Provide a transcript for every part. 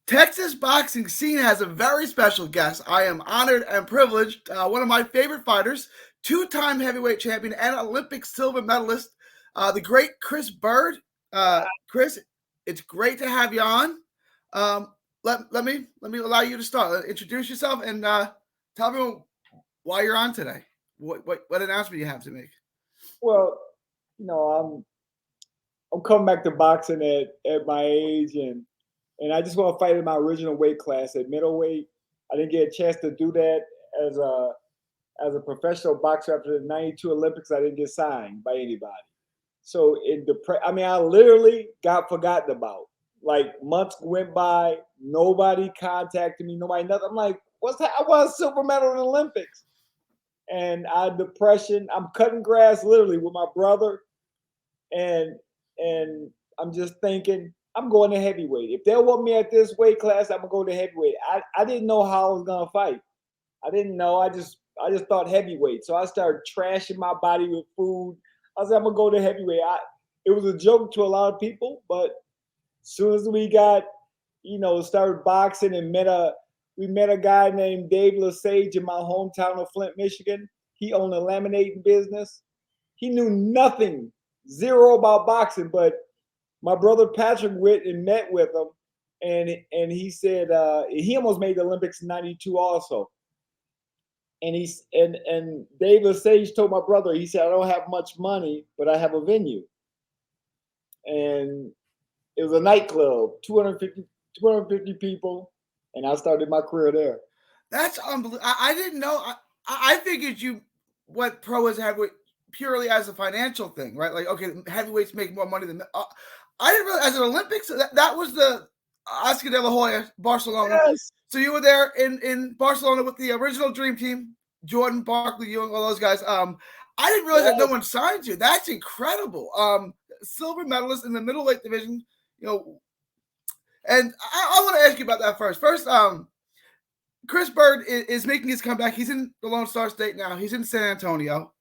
Texas boxing scene has a very special guest. I am honored and privileged. One of my favorite fighters, two-time heavyweight champion and Olympic silver medalist, the great Chris Byrd. Chris, it's great to have you on. Let me allow you to start. Introduce yourself and tell everyone why you're on today. What announcement you have to make? Well, you know, I'm coming back to boxing at my age, and I just want to fight in my original weight class at middleweight. I didn't get a chance to do that as a professional boxer after the '92 Olympics. I didn't get signed by anybody, so I literally got forgotten about. Like months went by, nobody contacted me, nobody nothing. I'm like, I won a silver medal in the Olympics, and I had depression. I'm cutting grass literally with my brother, and and I'm just thinking I'm going to heavyweight. If they want me at this weight class, I'm gonna go to heavyweight. I didn't know how I was gonna fight. I didn't know. I just thought heavyweight. So I started trashing my body with food. I said I'm gonna go to heavyweight. It was a joke to a lot of people, but as soon as we got, started boxing and we met a guy named Dave Lesage in my hometown of Flint, Michigan. He owned a laminating business. He knew nothing, zero about boxing, but my brother Patrick went and met with him, and he said he almost made the Olympics in '92 also. And Dave Sage told my brother, he said, I don't have much money, but I have a venue. And it was a nightclub, 250 people, and I started my career there. That's unbelievable. I didn't know. I figured you went pro as heavyweight purely as a financial thing, right? Like, okay, heavyweights make more money than. I didn't realize as an Olympics that was the Oscar de la Hoya, Barcelona. Yes. So you were there in Barcelona with the original Dream Team, Jordan, Barkley, you and all those guys. I didn't realize that no one signed you. That's incredible. Silver medalist in the middleweight division, and I want to ask you about that first. First, Chris Byrd is making his comeback. He's in the Lone Star State now. He's in San Antonio.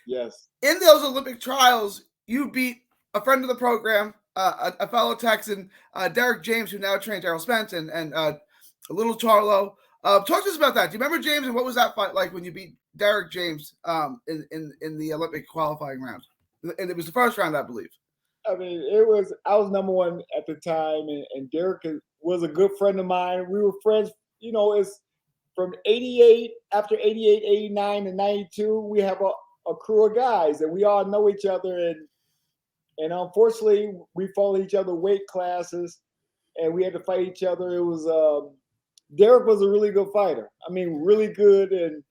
Yes. In those Olympic trials, you beat a friend of the program, a fellow Texan, Derek James, who now trains Errol Spence and Little Charlo. Talk to us about that. Do you remember James, and what was that fight like when you beat Derek James in the Olympic qualifying round? And it was the first round, I believe. I mean, I was number one at the time, and Derek was a good friend of mine. We were friends, it's from 88, after 88, 89, and 92, we have a crew of guys, and we all know each other. And unfortunately, we followed each other weight classes, and we had to fight each other. It was Derek was a really good fighter. I mean, really good, and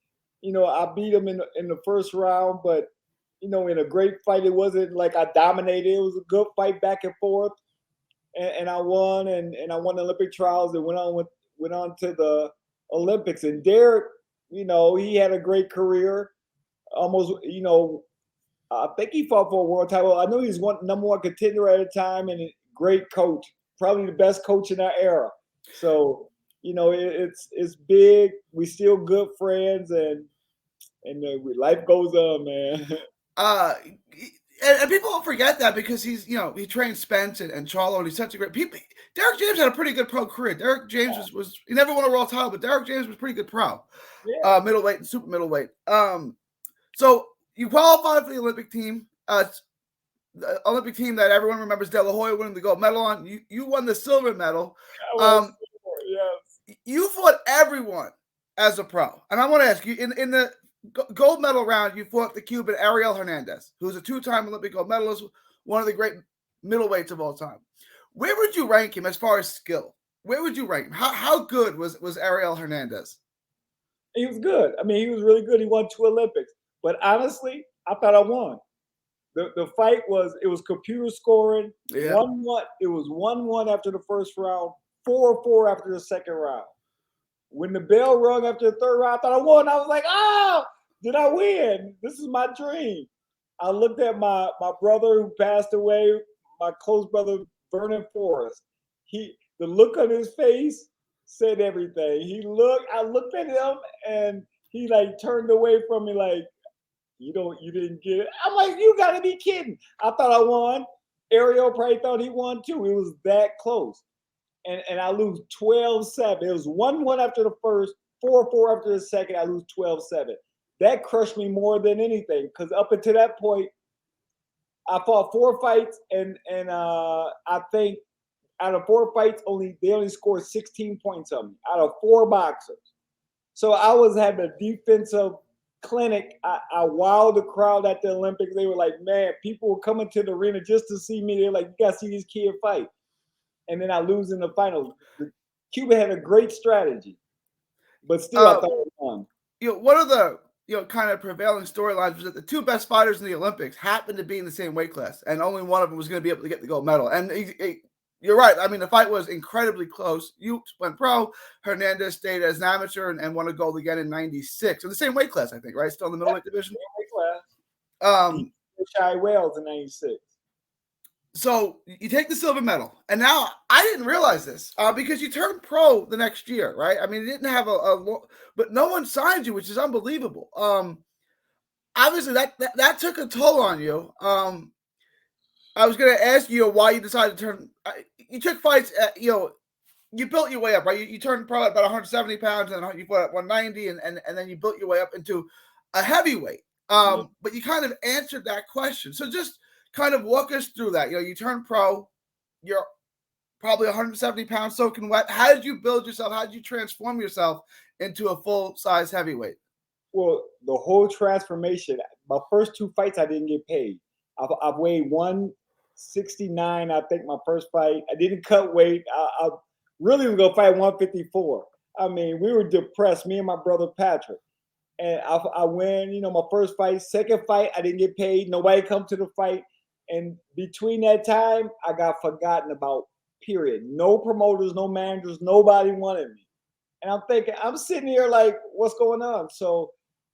I beat him in the first round, but in a great fight, it wasn't like I dominated. It was a good fight back and forth, and I won, and I won the Olympic trials and went on to the Olympics. And Derek, he had a great career. Almost, I think he fought for a world title. I know he's number one contender at a time, and a great coach, probably the best coach in our era. So, it's big. We still good friends, and life goes on, man. And people don't forget that because he trained Spence and Charlo, and he's such a great people. Derek James had a pretty good pro career. Derek James was he never won a world title, but Derek James was pretty good pro. Yeah. Middleweight and super middleweight. So you qualified for the Olympic team. The Olympic team that everyone remembers De La Hoya winning the gold medal on. You won the silver medal. Yes. You fought everyone as a pro. And I want to ask you, in the gold medal round, you fought the Cuban Ariel Hernandez, who's a two-time Olympic gold medalist, one of the great middleweights of all time. Where would you rank him as far as skill? Where would you rank him? How good was Ariel Hernandez? He was good. I mean, he was really good. He won 2 Olympics. But honestly, I thought I won. The fight was computer scoring. Yeah. 1-1. It was 1-1 after the first round, 4-4 after the second round. When the bell rung after the third round, I thought I won. I was like, did I win? This is my dream. I looked at my brother who passed away, my close brother, Vernon Forrest. The look on his face said everything. I looked at him, and he turned away from me like, you didn't get it. I'm like, you gotta be kidding. I thought I won. Ariel probably thought he won too. It was that close. and I lose 12-7. It was 1-1 after the first, 4-4 after the second. I lose 12-7. That crushed me more than anything because up until that point, I fought 4 fights, and I think out of 4 fights, they only scored 16 points on me out of 4 boxers. So I was having a defensive clinic. I wowed the crowd at the Olympics. They were like, man, people were coming to the arena just to see me. They're like, you got to see this kid fight. And then I lose in the finals. Cuba had a great strategy, but still I thought it won. One of the kind of prevailing storylines was that the 2 best fighters in the Olympics happened to be in the same weight class, and only one of them was going to be able to get the gold medal. And you're right. I mean, the fight was incredibly close. You went pro. Hernandez stayed as an amateur and won a gold again in '96 in the same weight class, I think. Right, still in the middleweight division. Same weight class. Shy Wales in '96. So you take the silver medal, and now I didn't realize this because you turned pro the next year, right? I mean, you didn't have but no one signed you, which is unbelievable. Obviously that took a toll on you. I was going to ask you why you decided to turn. You took fights at, you built your way up, right? You turned pro at about 170 pounds, and you fought at 190, and then you built your way up into a heavyweight. But you kind of answered that question. So just kind of walk us through that. You turn pro, you're probably 170 pounds soaking wet. How did you build yourself? How did you transform yourself into a full-size heavyweight? Well, the whole transformation, my first 2 fights, I didn't get paid. I've weighed 169, I think, my first fight. I didn't cut weight. I really was going to fight 154. I mean, we were depressed, me and my brother Patrick. And I win, my first fight. Second fight, I didn't get paid. Nobody come to the fight. And between that time, I got forgotten about, period. No promoters, no managers, nobody wanted me. And I'm thinking, I'm sitting here like, what's going on? So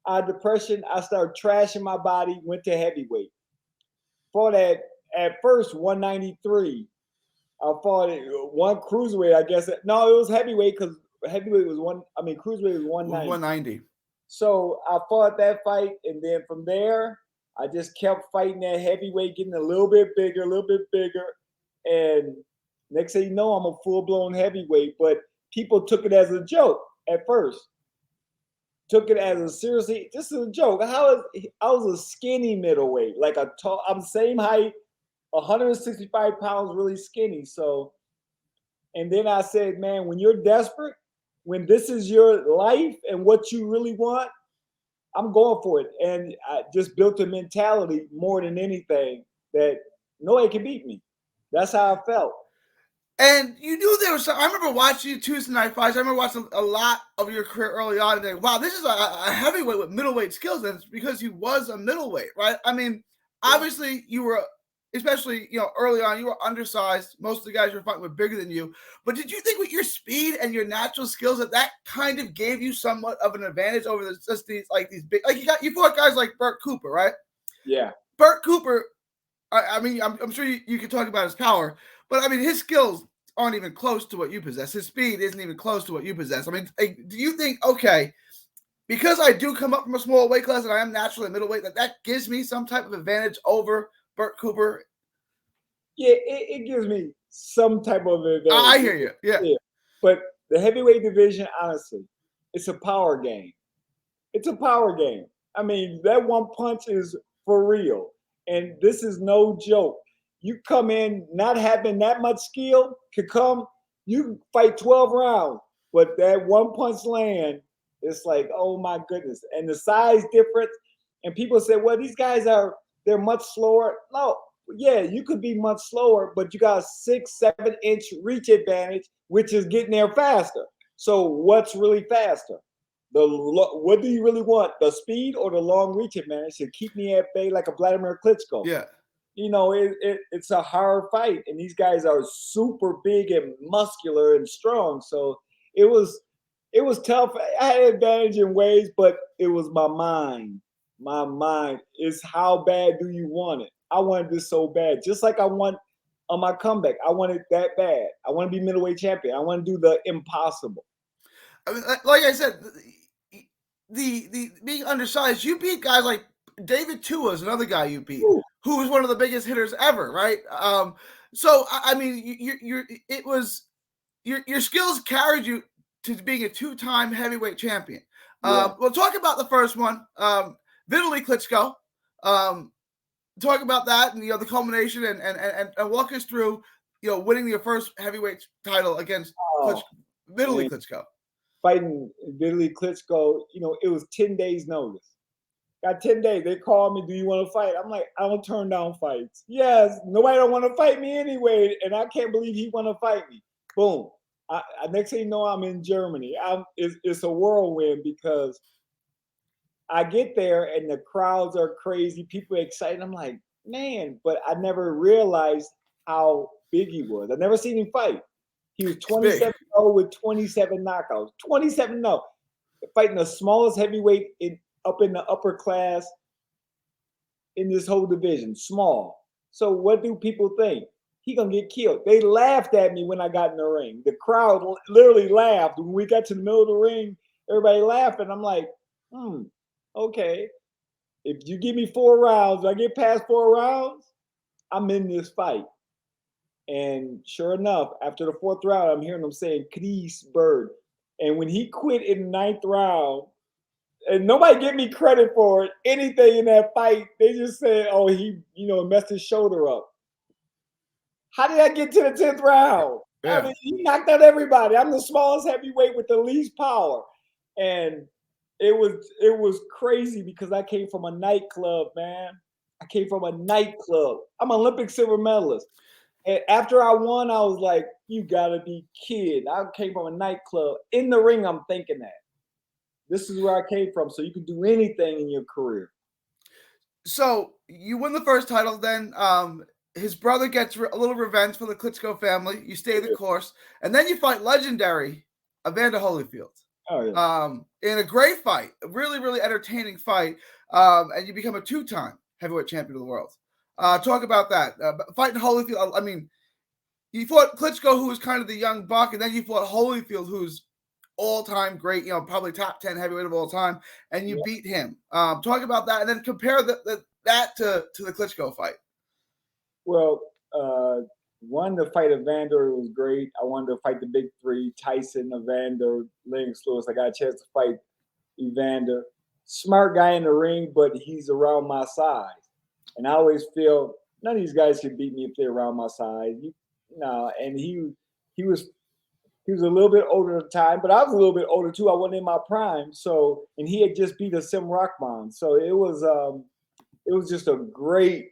I had depression. I started trashing my body, went to heavyweight. Fought at first 193. I fought at 1 cruiserweight, I guess. No, it was heavyweight because heavyweight was cruiserweight was 190. 190. So I fought that fight, and then from there, I just kept fighting that heavyweight, getting a little bit bigger. And next thing you know, I'm a full-blown heavyweight. But people took it as a joke at first. Took it as a seriously, this is a joke. I was a skinny middleweight, like I'm same height, 165 pounds, really skinny. So, and then I said, man, when you're desperate, when this is your life and what you really want, I'm going for it. And I just built a mentality more than anything that nobody can beat me. That's how I felt. And you knew there was I remember watching you Tuesday night fights. I remember watching a lot of your career early on and thinking, wow, this is a heavyweight with middleweight skills. And it's because he was a middleweight, right? I mean, obviously you were, especially, early on, you were undersized. Most of the guys you were fighting were bigger than you. But did you think with your speed and your natural skills that kind of gave you somewhat of an advantage over these big, like you fought guys like Burt Cooper, right? Yeah. Burt Cooper, I mean, I'm sure you can talk about his power, but I mean, his skills aren't even close to what you possess. His speed isn't even close to what you possess. I mean, do you think, okay, because I do come up from a small weight class and I am naturally a middleweight, that gives me some type of advantage over Burt Cooper? Yeah, it gives me some type of advantage. I hear you. Yeah. But the heavyweight division, honestly, it's a power game. It's a power game. I mean, that one punch is for real. And this is no joke. You come in not having that much skill, you can fight 12 rounds, but that one punch land, it's like, oh my goodness. And the size difference, and people say, well, these guys they're much slower. No, yeah, you could be much slower, but you got a 6-7 inch reach advantage, which is getting there faster. So what's really faster? What do you really want? The speed or the long reach advantage to keep me at bay like a Vladimir Klitschko? Yeah. It's a hard fight, and these guys are super big and muscular and strong. So it was tough. I had advantage in ways, but it was my mind. My mind is how bad do you want it? I wanted this so bad, just like I want on my comeback. I want it that bad. I want to be middleweight champion. I want to do the impossible. I mean, like I said, the being undersized, you beat guys like David Tua is another guy you beat, who was one of the biggest hitters ever, right? So I mean, it was your skills carried you to being a 2-time heavyweight champion. Yeah. We'll talk about the first one, Vitaly Klitschko. Talk about that and the culmination and walk us through winning your first heavyweight title against Vitaly Klitschko. Fighting Vitaly Klitschko, it was 10 days notice. Got 10 days. They called me, do you want to fight? I'm like, I don't turn down fights. Yes, nobody don't want to fight me anyway, and I can't believe he want to fight me. Boom. Next thing you know, I'm in Germany. It's a whirlwind because I get there and the crowds are crazy. People are excited. I'm like, man, but I never realized how big he was. I never seen him fight. He was 27-0 with 27 knockouts. 27-0. Fighting the smallest heavyweight up in the upper class in this whole division. Small. So what do people think? He gonna get killed. They laughed at me when I got in the ring. The crowd literally laughed. When we got to the middle of the ring, everybody laughing. I'm like, okay. If you give me 4 rounds, if I get past 4 rounds, I'm in this fight. And sure enough, after the 4th round, I'm hearing them saying Chris Byrd. And when he quit in the 9th round, and nobody give me credit for anything in that fight, they just said, oh, he, messed his shoulder up. How did I get to the 10th round? Yeah. I mean, he knocked out everybody. I'm the smallest heavyweight with the least power. And it was crazy because I came from a nightclub, man. I came from a nightclub. I'm an Olympic silver medalist. And after I won, I was like, you gotta be kidding. I came from a nightclub. In the ring, I'm thinking that. This is where I came from. So you can do anything in your career. So you win the first title, then his brother gets a little revenge for the Klitschko family. You stay the course. And then you fight legendary Evander Holyfield. Oh, yeah. In a great fight, a really, really entertaining fight. And you become a 2-time heavyweight champion of the world. Talk about that. Fighting Holyfield. I mean, you fought Klitschko, who was kind of the young buck, and then you fought Holyfield, who's all-time great, probably top 10 heavyweight of all time, and you beat him. Talk about that, and then compare that to the Klitschko fight. Well, wanted to fight Evander. It was great. I wanted to fight the big 3, Tyson, Evander, Lennox Lewis. I got a chance to fight Evander. Smart guy in the ring, but he's around my size. And I always feel none of these guys can beat me if they're around my size. And he was a little bit older at the time, but I was a little bit older too. I wasn't in my prime. So, and he had just beat a Sim Rockman. So it was just a great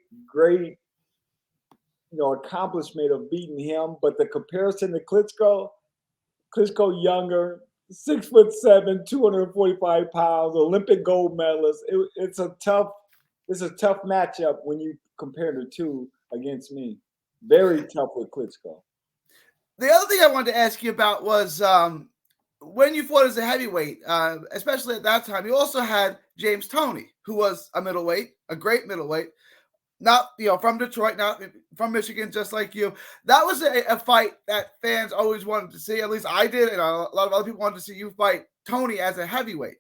accomplishment of beating him. But the comparison to Klitschko younger, 6'7", 245 pounds, Olympic gold medalist. It's a tough matchup when you compare the two against me. Very tough with Klitschko. The other thing I wanted to ask you about was when you fought as a heavyweight, especially at that time, you also had James Toney, who was a middleweight, a great middleweight, not from Detroit, not from Michigan, just like you. That was a fight that fans always wanted to see. At least I did, and a lot of other people wanted to see you fight Toney as a heavyweight.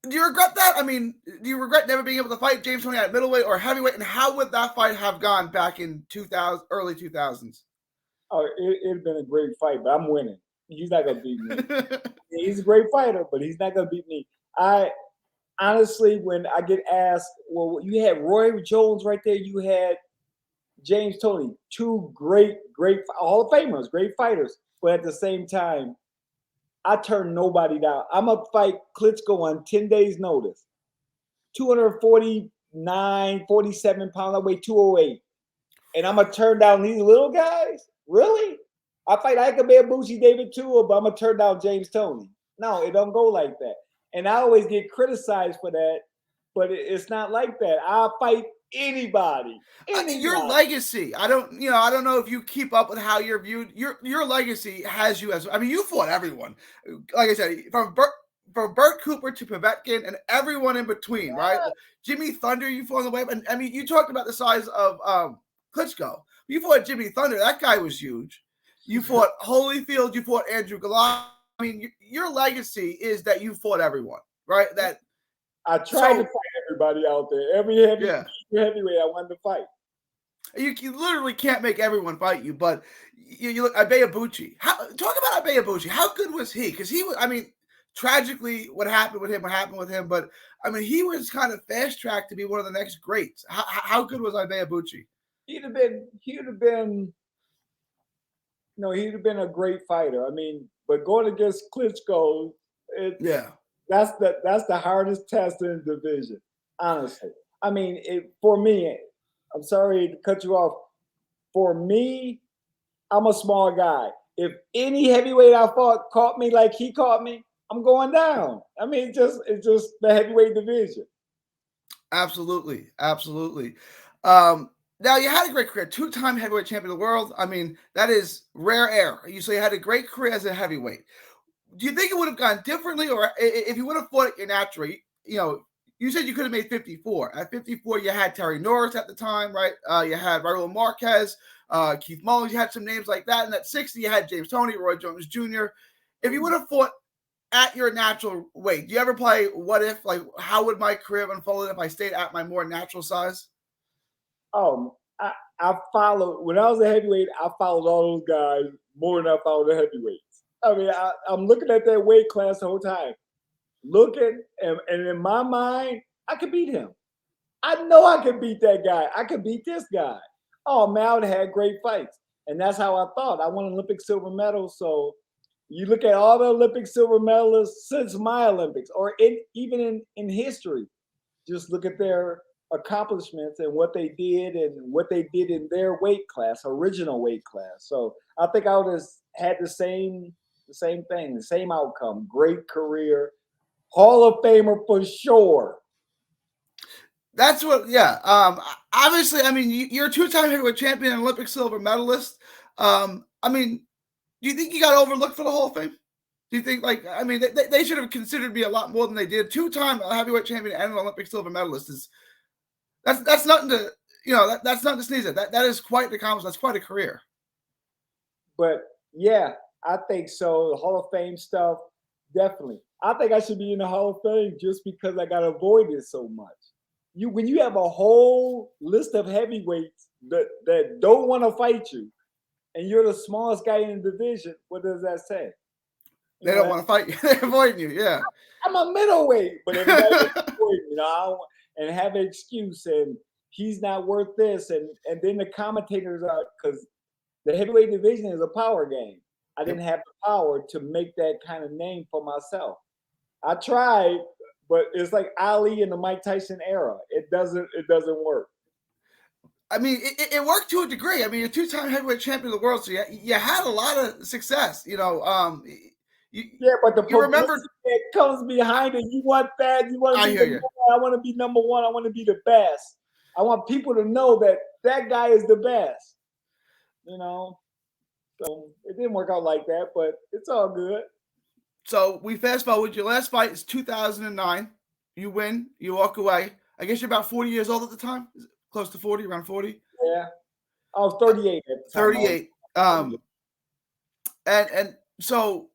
Do you regret that? I mean, do you regret never being able to fight James Toney at middleweight or heavyweight? And how would that fight have gone back in early 2000s? Oh, it'd have been a great fight, but I'm winning. He's not gonna beat me. He's a great fighter, but he's not gonna beat me. I honestly, when I get asked, well, you had Roy Jones right there, you had James Toney, 2 great Hall of Famers, great fighters, but at the same time, I turn nobody down. I'm going to fight Klitschko on 10 days notice. 249, 47 pounds. I weigh 208. And I'm going to turn down these little guys? Really? I fight Ibayabuchi, David Tua, but I'm going to turn down James Toney. No, it don't go like that. And I always get criticized for that, but it's not like that. I'll fight anybody. Your legacy. I don't know if you keep up with how you're viewed. Your legacy has you as. I mean, you fought everyone. Like I said, from Bert Cooper to Povetkin and everyone in between, right? Jimmy Thunder, you fought on the way up, and I mean, you talked about the size of Klitschko. You fought Jimmy Thunder. That guy was huge. You fought Holyfield. You fought Andrew Gallant. I mean, your legacy is that you fought everyone, right? That. I tried to fight everybody out there. Every heavyweight I wanted to fight. You literally can't make everyone fight you, but you look Ibayabuchi. Talk about Ibayabuchi. How good was he? Because he was, I mean, tragically, what happened with him. But I mean, he was kind of fast tracked to be one of the next greats. How good was Ibayabuchi? He'd have been, he'd have been a great fighter. I mean, but going against Klitschko, Yeah. that's the hardest test in the division, honestly. I mean, for me, I'm sorry to cut you off. For me, I'm a small guy. If any heavyweight I fought caught me like he caught me, I'm going down. I mean, it's just the heavyweight division. Absolutely. Now you had a great career, 2-time heavyweight champion of the world. I mean, that is rare air. So you had a great career as a heavyweight. Do you think it would have gone differently, or if you would have fought it naturally? You said you could have made 54. At 54, you had Terry Norris at the time, right? You had Raul Marquez, Keith Mullins. You had some names like that. And at 60, you had James Toney, Roy Jones Jr. If you would have fought at your natural weight, do you ever play what if? Like, how would my career have unfolded if I stayed at my more natural size? I followed, when I was a heavyweight, I followed all those guys more than I followed the heavyweights. I mean, I'm looking at that weight class the whole time. Looking, and in my mind, I could beat him. I know I could beat that guy. I could beat this guy. Oh, man, I would have had great fights. And that's how I thought. I won Olympic silver medal. So you look at all the Olympic silver medalists since my Olympics, or even in history, just look at their accomplishments and what they did in their weight class, original weight class. So I think I would have had the same thing, the same outcome. Great career, Hall of Famer for sure. That's what, yeah. Obviously, I mean, you're a 2-time heavyweight champion and Olympic silver medalist. I mean, do you think you got overlooked for the Hall of Fame? Do you think, like, I mean, they should have considered me a lot more than they did. 2-time heavyweight champion and an Olympic silver medalist that's nothing to, that's nothing to sneeze at. That is quite the accomplishment. That's quite a career. But yeah, I think so. The Hall of Fame stuff, definitely. I think I should be in the Hall of Fame just because I got avoided so much. When you have a whole list of heavyweights that don't want to fight you, and you're the smallest guy in the division, what does that say? They don't want to fight you. They're avoiding you. Yeah. I'm a middleweight, but everybody's avoiding, and have an excuse, and he's not worth this, and then the commentators are, because the heavyweight division is a power game. I didn't have the power to make that kind of name for myself. I tried, but it's like Ali in the Mike Tyson era. It doesn't work. I mean, it worked to a degree. I mean, you're 2-time heavyweight champion of the world, so you had a lot of success. Yeah, but the publicity that comes behind it, you want that. You want to be the I want to be number one. I want to be the best. I want people to know that guy is the best. So it didn't work out like that, but it's all good. So we fast forward. Your last fight is 2009. You win. You walk away. I guess you're about 40 years old at the time. Close to 40, around 40. Yeah, I was 38 at the time. 38. And so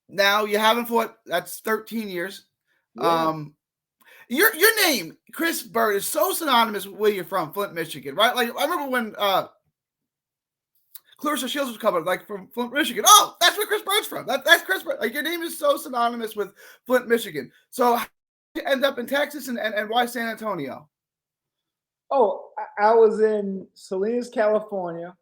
now you haven't fought. That's 13 years. Yeah. Your name, Chris Byrd, is so synonymous with where you're from, Flint, Michigan, right? Like, I remember when Clarissa Shields was coming, like, from Flint, Michigan. Oh, that's where Chris Byrd's from. That's Chris Byrd. Like, your name is so synonymous with Flint, Michigan. So how did you end up in Texas, and why San Antonio? Oh, I was in Salinas, California,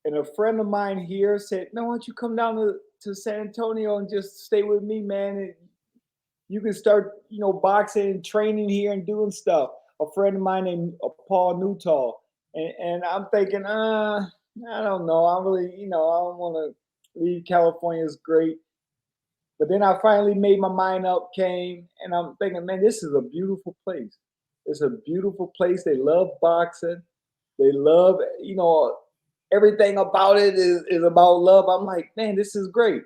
and a friend of mine here said, "No, why don't you come down to San Antonio and just stay with me, man? And you can start, boxing and training here and doing stuff." A friend of mine named Paul Newtall, and I'm thinking, I don't know. I really, I don't want to leave. California is great. But then I finally made my mind up, came, and I'm thinking, man, this is a beautiful place. It's a beautiful place. They love boxing. They love, everything about it is about love. I'm like, man, this is great.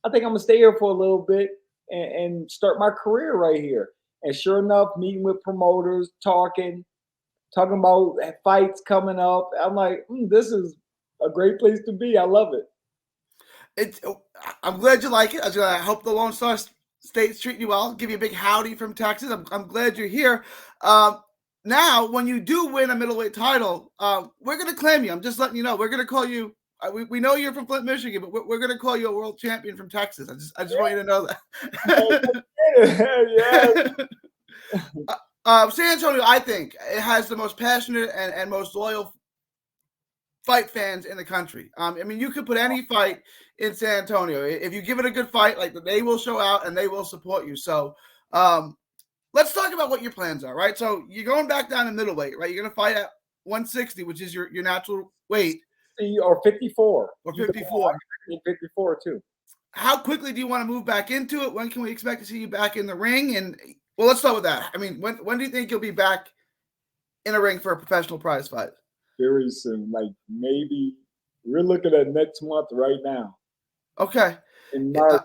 I think I'm going to stay here for a little bit and start my career right here. And sure enough, meeting with promoters, talking about fights coming up. I'm like, this is a great place to be. I love it. I'm glad you like it. I hope the Lone Star State's treating you well. Give you a big howdy from Texas. I'm glad you're here. now, when you do win a middleweight title, we're going to claim you. I'm just letting you know. We're going to call you. We know you're from Flint, Michigan, but we're going to call you a world champion from Texas. I just want you to know that. San Antonio, I think, it has the most passionate and most loyal fight fans in the country. I mean, you could put any fight in San Antonio. If you give it a good fight, like they will show out and they will support you. So let's talk about what your plans are, right? So you're going back down to middleweight, right? You're going to fight at 160, which is your natural weight. Or 54. Or 54. 54 too. How quickly do you want to move back into it? When can we expect to see you back in the ring? And well, let's start with that. I mean, when do you think you'll be back in a ring for a professional prize fight? Very soon. Like maybe we're looking at next month right now. Okay. In March,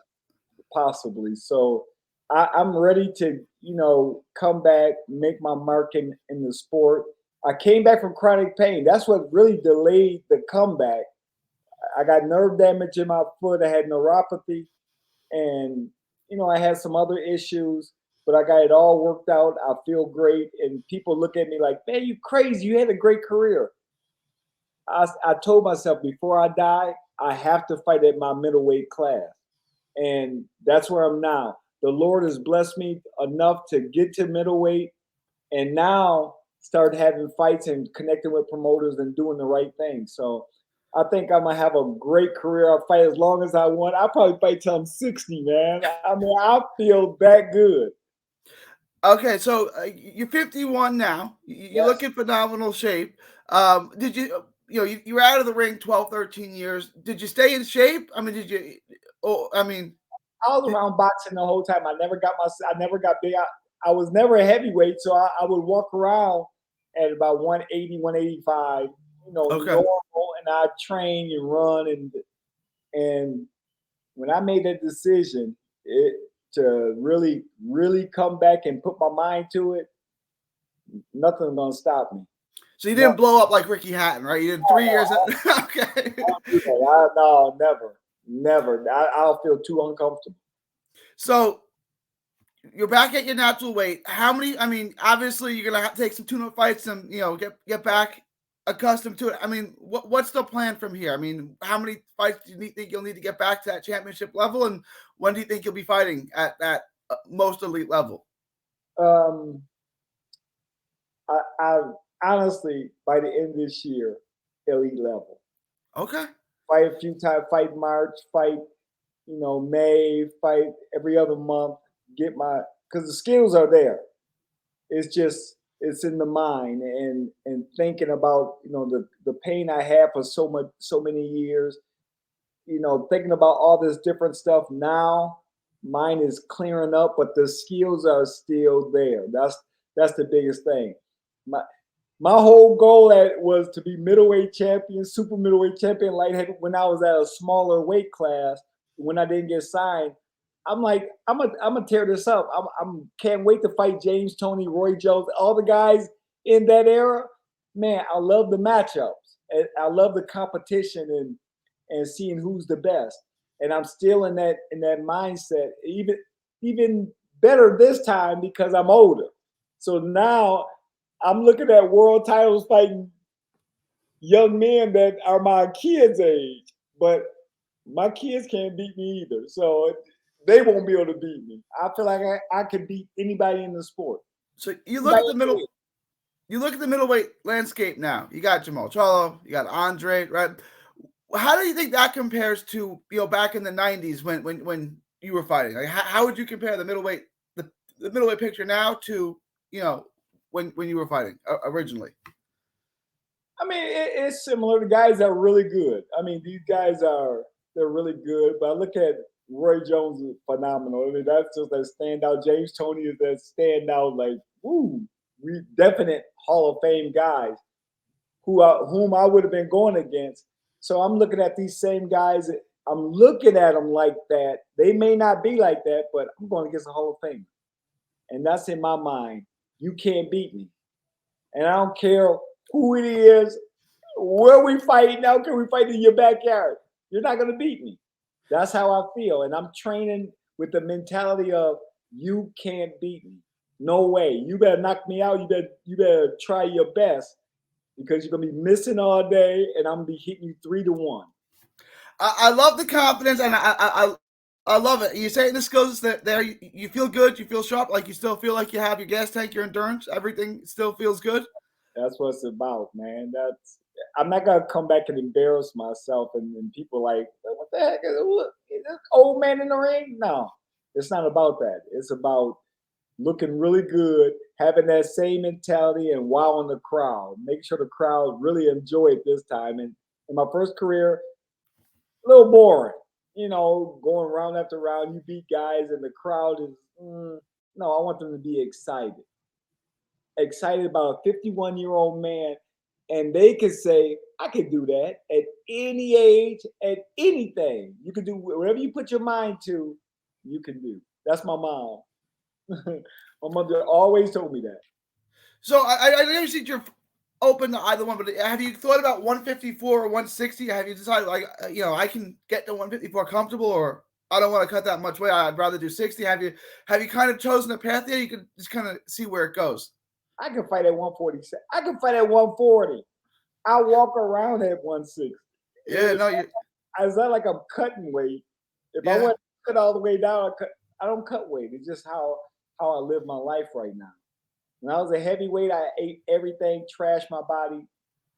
possibly. So I'm ready to, come back, make my mark in the sport. I came back from chronic pain. That's what really delayed the comeback. I got nerve damage in my foot. I had neuropathy, and I had some other issues, but I got it all worked out. I feel great, and people look at me like, "Man, you crazy? You had a great career." I told myself before I die, I have to fight at my middleweight class, and that's where I'm now. The Lord has blessed me enough to get to middleweight, and now start having fights and connecting with promoters and doing the right thing. So I think I'm gonna have a great career. I'll fight as long as I want. I'll probably fight till I'm 60, man. I mean, I feel that good. Okay, so you're 51 now. You look in phenomenal shape. Did you, you were out of the ring 12, 13 years. Did you stay in shape? I mean, did you? I was around boxing the whole time. I never got big. I was never a heavyweight, so I would walk around at about 180, 185, normal, and I train and run. And when I made that decision to really, really come back and put my mind to it, nothing's going to stop me. So you didn't blow up like Ricky Hatton, right? You did 3 years. Okay. No, never. I'll feel too uncomfortable. So you're back at your natural weight. How many? I mean, obviously you're gonna have to take some tune-up fights and get back accustomed to it. I mean, what's the plan from here? I mean, how many fights do you think you'll need to get back to that championship level, and when do you think you'll be fighting at that most elite level? I honestly, by the end of this year, elite level. Okay. Fight a few times. Fight March. Fight, May. Fight every other month. Because the skills are there. It's just it's in the mind and thinking about the pain I had for so many years. Thinking about all this different stuff now. Mine is clearing up, but the skills are still there. That's the biggest thing. My whole goal was to be middleweight champion, super middleweight champion, light heavy when I was at a smaller weight class. When I didn't get signed, I'm like, I'm gonna tear this up. I'm can't wait to fight James Toney, Roy Jones, all the guys in that era. Man, I love the matchups. And I love the competition and seeing who's the best. And I'm still in that mindset, even better this time because I'm older. So now I'm looking at world titles fighting young men that are my kids' age, but my kids can't beat me either. So they won't be able to beat me. I feel like I can beat anybody in the sport. So you look at the middle. You look at the middleweight landscape now. You got Jamal Charlo, you got Andre, right? How do you think that compares to back in the '90s when you were fighting? Like, how would you compare the middleweight picture now to when you were fighting originally? I mean, it's similar. The guys are really good. I mean, these guys they're really good. But I look at Roy Jones is phenomenal. I mean, that's just that standout. James Toney is that standout, like, we definite Hall of Fame guys whom I would have been going against. So I'm looking at these same guys. I'm looking at them like that. They may not be like that, but I'm going against a Hall of Fame. And that's in my mind. You can't beat me. And I don't care who it is, where we fight. Now can we fight in your backyard? You're not going to beat me. That's how I feel. And I'm training with the mentality of you can't beat me. No way. You better knock me out. You better try your best because you're gonna be missing all day, and I'm gonna be hitting you 3-1. I love the confidence, and I love it. You say the skills that there, you feel good, you feel sharp, like you still feel like you have your gas tank, your endurance, everything still feels good. That's what it's about, man. I'm not gonna come back and embarrass myself, and people like, what the heck is this old man in the ring? No, it's not about that. It's about looking really good, having that same mentality, and wowing the crowd. Make sure the crowd really enjoy it this time. And in my first career, a little boring. Going round after round, you beat guys, and the crowd is no. I want them to be excited about a 51-year-old man, and they can say, "I can do that at any age, at anything. You can do whatever you put your mind to. You can do." That's my mom. My mother always told me that. So I never see you're open to either one, but have you thought about 154 or 160? Have you decided like I can get to 154 comfortable, or I don't want to cut that much weight. I'd rather do 60. Have you kind of chosen a path there? You can just kind of see where it goes. I can fight at 147. I can fight at 140. I walk around at 160. Yeah, no, you. It's not like I'm cutting weight. If I Yeah. went cut all the way down, I don't cut weight. It's just how I live my life right now. When I was a heavyweight, I ate everything, trashed my body.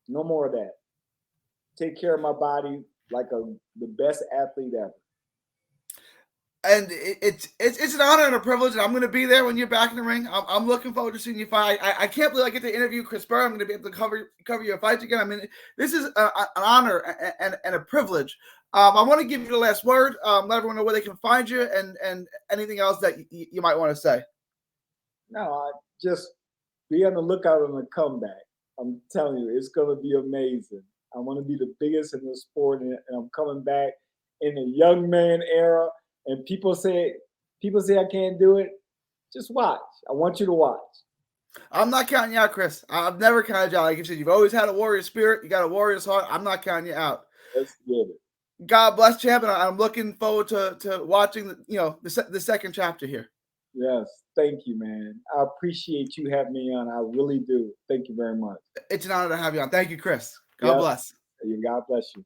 No more of that. Take care of my body like the best athlete ever. And it's an honor and a privilege, and I'm going to be there when you're back in the ring. I'm looking forward to seeing you fight. I can't believe I get to interview Chris Byrd. I'm going to be able to cover your fights again. I mean, this is an honor and a privilege. I want to give you the last word. Let everyone know where they can find you and anything else that you might want to say. No, I just be on the lookout on the comeback. I'm telling you, it's going to be amazing. I want to be the biggest in the sport, and I'm coming back in the young man era. And people say I can't do it. Just watch. I want you to watch. I'm not counting you out, Chris. I've never counted you out. Like you said, you've always had a warrior spirit. You got a warrior's heart. I'm not counting you out. Let's get it. God bless, champ, and I'm looking forward to watching the second chapter here. Yes, thank you, man. I appreciate you having me on. I really do. Thank you very much. It's an honor to have you on. Thank you, Chris. God bless. God bless you.